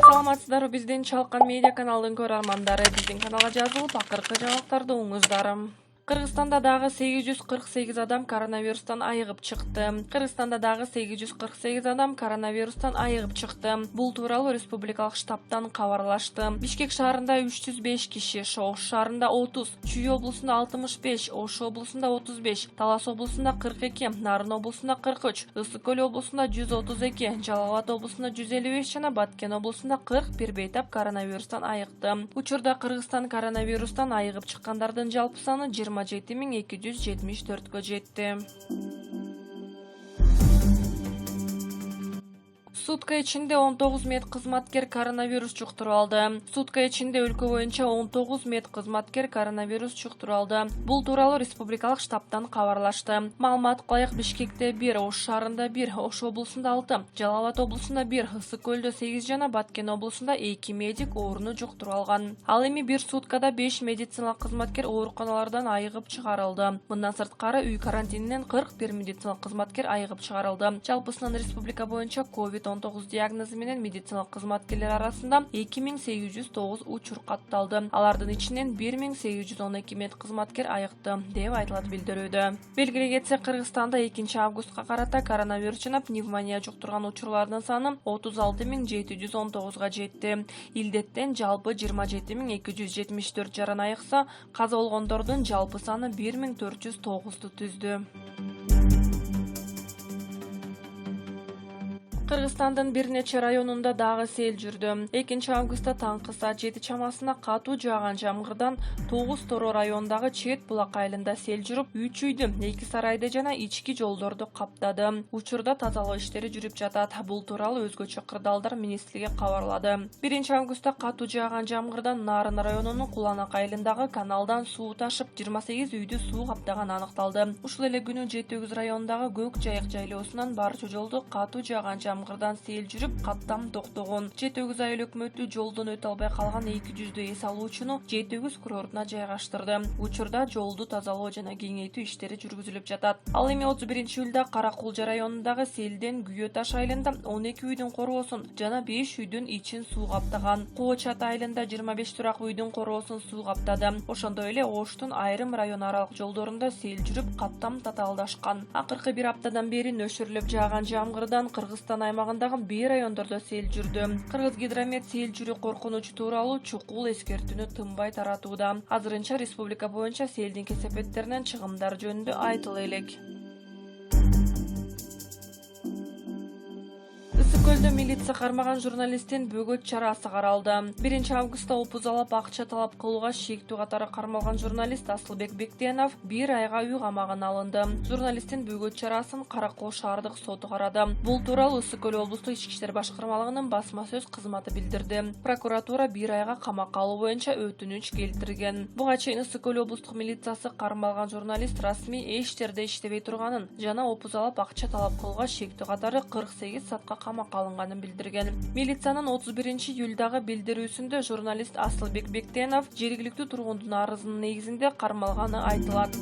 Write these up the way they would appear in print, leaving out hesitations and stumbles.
Саламатсыздарбы, биздин Чалкан медиа каналдын көрөрмандары. Биздин каналга жазылып, акыркы жаңылыктарды оңуңуздар. Кыргызстанда дагы 848 адам коронавирустан айыгып чыкты. Кыргызстанда дагы 848 адам коронавирустан айыгып чыкты. Бул тууралуу республикалык штабтан кабарлашты. Бишкек шаарында 305 киши, Шош шаарында 30, Чүй облусунда 65, Ош облусунда 35, Талас облусунда 42, Нарын облусунда 43, Ысык Көл облусунда 132, Жалал Абад облусунда 155 жана Баткен облусунда 41 бейтап коронавирустан айыкты. Учурда Кыргызстан коронавирустан айыгып чыккандардын жалпы саны 27274 жетти. Сутка ичинде 19 мед кызматкер коронавирус жуктуруп алды. Сутка ичинде өлкө боюнча 19 мед кызматкер коронавирус жуктуруп алды. Бул тууралуу республикалык штабтан кабарлашты. Маалыматка ылайык, Бишкекте 1, Ош шаарында 1, Ош облусунда 6, Жалал Абад облусунда 1, Ысык Көлдө 8 жана Баткен облусунда 2 медик ооруну жуктуруп алган. Ал эми бир суткада 5 медициналык кызматкер ооруканалардан айыгып чыгарылды. Мындан сырткары үй карантининен 41 медициналык кызматкер айыгып чыгарылды. Жалпысынан республика боюнча COVID-19 диагнозу менен медициналык кызматкерлер арасында 2809 учур катталды. Алардын ичинен 1812 мед кызматкер айыкты, деп айтылат билдирүүдө. Белгилей кетсек, Кыргызстанда 2 августка карата коронавирус жана пневмония жуктурган учурлардын саны 36719 жетти. Илдеттен жалпы 27274 жаран айыкса, каза болгондордун жалпы саны 1409 түздү. Кыргызстандын бир нече районунда дагы сел жүрдү. 2 августта таңкы саат 7 чамасына катуу жааган жамгырдан 9 Торо районундагы Чет булак айылында сел жүрүп, 3 үйдү, 2 сарайды жана ички жолдорду каптады. Учурда тазалоо иштери жүрүп жатат. Бул тууралуу Өзгөчө кырдаалдар министрлиги кабарлады. 1 августта катуу жааган жамгырдан Нарын районунун Куланак айылындагы каналдан суу ташып, 28 үйдү суу каптаганы аныкталды. Ушул эле күнү Жети-өгүз районундагы Көк Жайык жайлоосунан барчу жолду катуу жааган жамгырдан сел жүрүп, каттам токтогон. Жети-өгүз айыл өкмөтү жолдон өтө албай калган 200 эс алуучуну Жети-өгүз курортуна жайгаштырды. Учурда жолду тазалоо жана кеңейтүү иштери жүргүзүлүп жатат. Ал эми 31 июлда Каракулжа районундагы селден Күйөт Таш айылында 12 үйдүн короосун жана 5 үйдүн ичин суу каптаган. Коочат айылында 25 турак үйдүн короосун суу каптады. Ошондой эле Оштун айрым район аралык жолдорунда сел жүрүп, каттам татаалдашкан. Акыркы бир аптадан бери нөшүрлөп жааган жамгырдан Кыргызстан аймагындагы бир райондордо сел жүрдү. Кыргызгидромет сел жүрүү коркунучу тууралуу чукул эскертүүнү тынбай таратууда. Азырынча республика боюнча селдин кесепеттеринен чыгымдар жөнүндө айтыла элек. Көлдө милиция кармаган журналисттин бөгөт чарасы каралды. 1 августта опузалап акча талап кылууга шектүү катары кармалган журналист Асылбек Бектенов 1 айга үй камагына алынды. Журналисттин бөгөт чарасын Каракол шаардык соту карады. Бул тууралуу Ысык Көл облустук ички иштер башкармалыгынын басма сөз кызматы билдирди. Прокуратура 1 айга камакка алуу боюнча өтүнүч келтирген. Буга чейин Ысык Көл облустук милициясы кармалган журналист расмий эч жерде иштебей турганын жана опузалап акча талап кылууга шектүү катары 48 саатка камакка алынганын билдирген. Милициянын 31 июлдагы билдирүүсүндө журналист Асылбек Бектенов жергиликтүү тургундун арызынын негизинде кармалганы айтылат.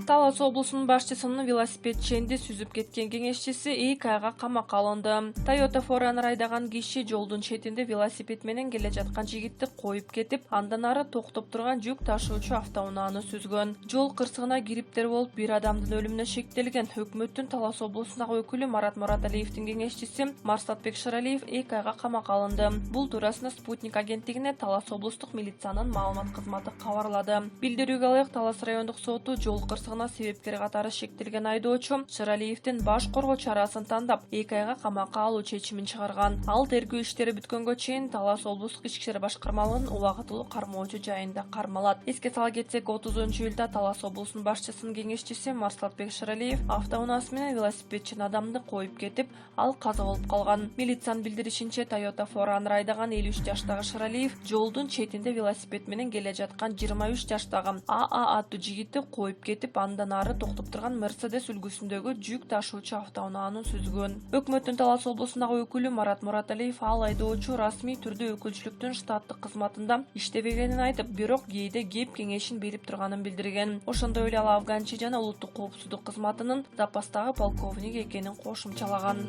Талас облусунун башчысынын велосипед ченди сүзүп кеткен кеңешчиси 2 айга камакка алынды. Toyota Forerunner айдаган киши жолдун четинде велосипед менен келе жаткан жигитти коюп кетип, андан ары токтоп турган жүк ташуучу автоунааны сүзгөн. Жол кырсыгына кириптер болуп, бир адамдын өлүмүнө шектелген. Өкмөттүн Талас облусундагы өкүлү Марат Мураталиевдин кеңешчиси Марсатбек Шыралиев 2 айга камакка алынды. Бул туурасында Спутник агенттигине Талас облустук милициянын маалымат кызматы кабарлады. Билдирүүгө ылайык, Талас райондук соту жол кырсыгына себепкер катары шектелген айдоочу Шыралиевдин баш коргоо чарасын тандап 2 айга камакка алуу чечимин чыгарган. Ал тергөө иштери бүткөнгө чейин Талас облустук ички иштер башкармалыгынын убактылуу кармоочу жайында кармалат. Эске сала кетсек, 30 июлда Талас облусунун башчысынын кеңешчиси Марсатбек Шыралиев автоунаасы менен велосипедчи адамды коюп кетип, ал каза болуп калган. Милициянын билдиришинче, Toyota Forerunner айдаган 53 жаштагы Шыралиев жолдун четинде велосипед менен келе жаткан 23 жаштагы АА аттуу жигитти коюп кетип, андан ары токтоп турган Мерседес үлгүсүндөгү жүк ташуучу автоунаанын сүзгөн. Өкмөттүн Талас облусундагы өкүлү Марат Мураталиев ал айдоочу расмий түрдө өкүлчүлүктүн штаттык кызматында иштебегенин айтып, бирок кээде кеп кеңешин берип турганын билдирген. Ошондой эле ал Афганчы жана улуттук коопсуздук кызматынын запастагы полковник экенин кошумчалаган.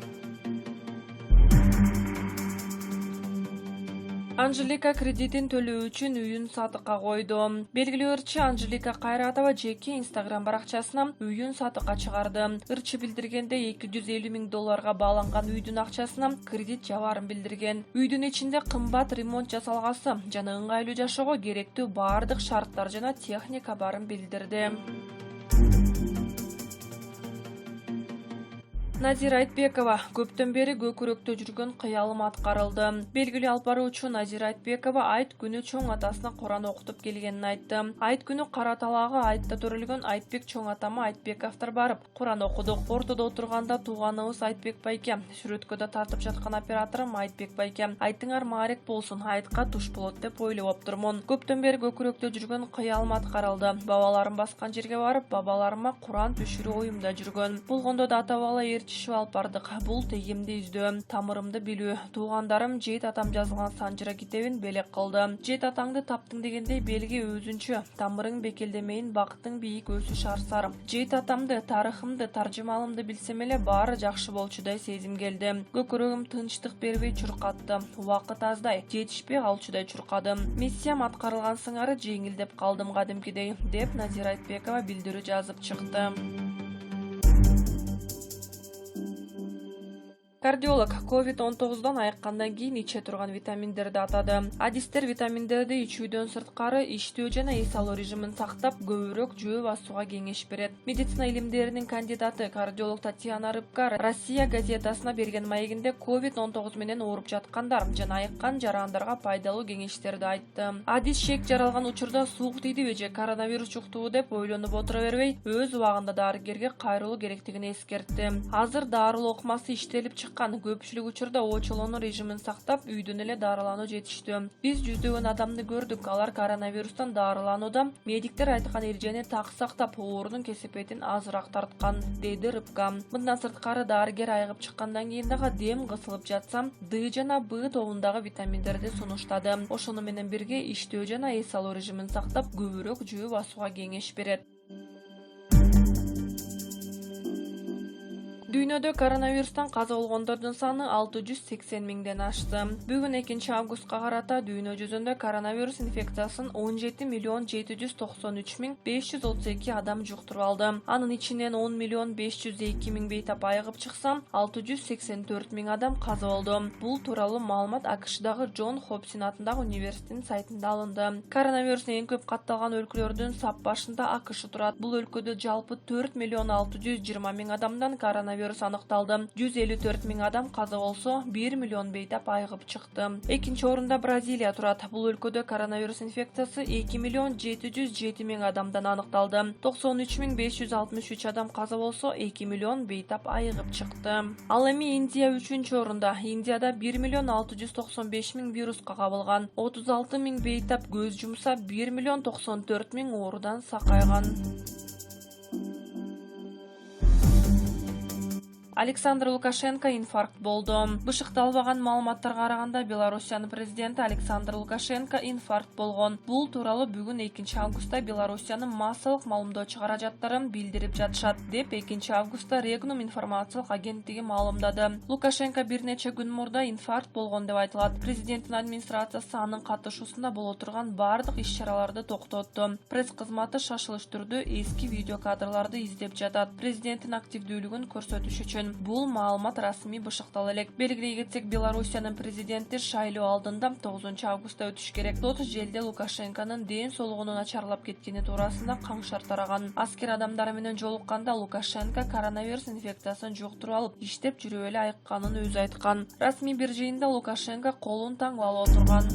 Анжелика кредитин төлөө үчүн үйүн сатыкка койду. Белгилөөчү Анжелика Кайратова жеке Instagram баракчасына үйүн сатыкка чыгарды. Ырчы билдиргенде $250,000 бааланган үйдүн акчасына кредит жабаарын билдирген. Үйдүн ичинде кымбат ремонт жасалгасы жана ыңгайлуу жашоого керектүү баардык шарттар жана техника барын билдирди. Назира Айтбекова көптөн бери көкүрөктө жүргөн кыялым аткарылды. Белгилүү алып баруучу Назира Айтбекова айт күнү чоң атасына Куран окутуп келгенин айтты. Айт күнү Кара Талаагы айтта төрөлгөн Айтбек чоң атама Айтбековдор барып Куран окудук. Ортодо отурганда тууганыбыз Айтбек байке, сүрөткөдө тартып жаткан операторум Айтбек байке, айтыңар маарек болсун, айтка туш болот деп ойлоп оптурмун. Көптөн бери көкүрөктө жүргөн кыялым аткарылды. Бабаларым баскан жерге барып, бабаларыма Куран түшүрүү оюмда жүргөн. Болгондо да ата-бала чишип алып бардык. Бул тегимди издөө, тамырымды билүү. Туугандарым Жейт атам жазылган Санжыра китебин белек кылды. Жейт атаңды таптың дегендей белги өзүнчө. Тамырың бекелдемейин, бактың бийик өсүш арсар. Жейт атамды, тарыхымды, таржымалымды билсем эле баары жакшы болчудай сезим келди. Көкүрөгүм тынчтык бербей чуркатты. Убакыт аздай, жетишпей калчудай чуркадым. Миссиям аткарылган сыңары жеңилдеп калдым кадимкидей, деп Назира Айтбекова билдирүү жазып чыкты. Кардиолог COVID-19 айыккандан кийин иче турган витаминдерди атады. Адистер витаминдерди ичүүдөн сырткары иштөө жана эс алуу режимин сактап, көбүрөөк жөө басууга кеңеш берет. Медицина илимдеринин кандидаты кардиолог Татьяна Рыбка Россия газетасына берген маегинде COVID-19 менен ооруп жаткандар жана айыккан жарандарга пайдалуу кеңештерди айтты. Адис шек жаралган учурда суук тийдиби же коронавирус жуктубу деп ойлонуп отура бербей, өз убагында дарыгерге кайрылуу керектигин эскертти. Азыр дарылоо ыкмасы иштелип көпчүлүк учурда очолонуу режимин сактап, үйдөн эле дарылануу жетиштүү. Биз жүздөгөн адамды көрдүк, алар коронавирустан дарыланууда. Медиктер айткан эрежени так сактап, оорунун кесепетин азыраак тарткан, деди Рыбка. Мындан сырткары дарыгер айыгып чыккандан кийин дагы дем кысылып жатса, Д жана Б тобундагы витаминдерди сунуштады. Ошону менен бирге иштөө жана эс алуу режимин сактап, көбүрөөк жөө басууга кеңеш берет. Дүйнөдө коронавирустан каза болгондордун саны 680 миңден ашты. Бүгүн 2 августка карата дүйнө жүзүндө коронавирус инфекциясын 17,793,532 адам жуктуруп алды. Анын ичинен 10,502,000 бейтап айыгып чыкса, 684 миң адам каза болду. Бул тууралуу маалымат АКШдагы Джон Хопкинс атындагы университеттин сайтында алынды. Коронавирус эң көп катталган өлкөлөрдүн сап башында АКШ турат. Бул өлкөдө жалпы 4,620,000 адамдан коронавирус аныкталды. 154 миң адам каза болсо, 1 миллион бейтап айыгып чыкты. Экинчи орунда Бразилия турат. Бул өлкөдө коронавирус инфекциясы 2,707,000 адамдан аныкталды. 93,563 адам каза болсо, 2 миллион бейтап айыгып чыкты. Ал эми Индия 3-чү орунда. Индияда 1,695,000 вируска кабылган. 36 миң бейтап көз жумса, 1,94 миң оорудан сакайган. Александр Лукашенко инфаркт болду. Бышыкталбаган маалыматтарга караганда, Белоруссиянын президенти Александр Лукашенко инфаркт болгон. Бул тууралуу бүгүн 2 августта Белоруссиянын массалык маалымдоочу каражаттары билдирип жатышат, деп 2 августта Регнум информациялык агенттиги маалымдады. Лукашенко бир нече күн мурда инфаркт болгон деп айтылат. Президенттин администрациясы анын катышуусунда боло турган бардык иш-чараларды токтотту. Пресс кызматы шашылыш түрдө эски видео кадрларды издеп жатат. Президенттин активдүүлүгүн көрсөтүш үчүн. Бул маалымат расмий бышыктала элек. Белгилей кетсек, Белоруссиянын президенти шайлоо алдында 9 августта өтүш керек. Сот желде Лукашенконун ден соолугунун начарлап кеткени туурасында каңшар тараган. Аскер адамдары менен жолукканда Лукашенко коронавирус инфекциясын жуктуруп алып, иштеп жүрүп эле айыкканын өзү айткан. Расмий бир жыйында Лукашенко колун таңып алып отурган.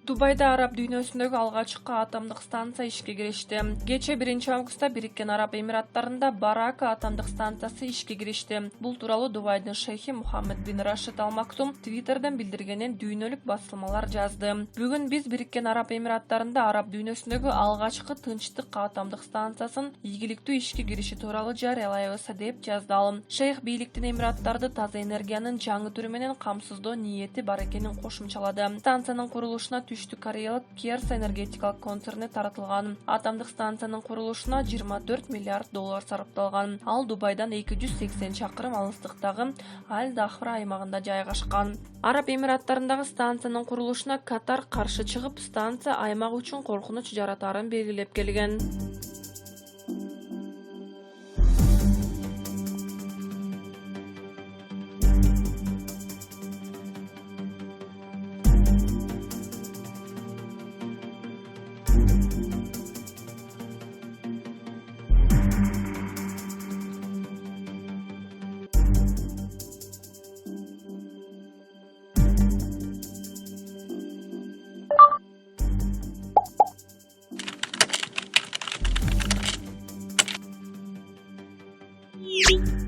Дубайда араб дүйнөсүндөгү алгачкы атомдук станция ишке киришти. Кече 1 августта Бириккен Араб Эмираттарында Барака атомдук станциясы ишке киришти. Бул тууралуу Дубайдын шейхи Мухаммед бин Рашид Ал Мактум Твиттерден билдиргенин дүйнөлүк басылмалар жазды. Бүгүн биз Бириккен Араб Эмираттарында араб дүйнөсүндөгү алгачкы тынчтык атомдук станциясын ийгиликтүү ишке кириши тууралуу жарыялайбыз, деп жазды ал. Шейх бийликтин Эмираттарды таза энергиянын жаңы түрү менен камсыздоо ниети бар экенин кошумчалады. Станциянын курулушуна Оңтүстүк Кореялык Kyosa энергетикалык концерни таратылган. Атомдук станциянын курулушуна $24 миллиард сарпталган. Ал Дубайдан 280 чакырым алыстыктагы Аль-Дахра аймагында жайгашкан. Араб Эмираттарындагы станциянын курулушуна Катар каршы чыгып, станция аймак үчүн коркунуч жаратарын белгилеп келген. You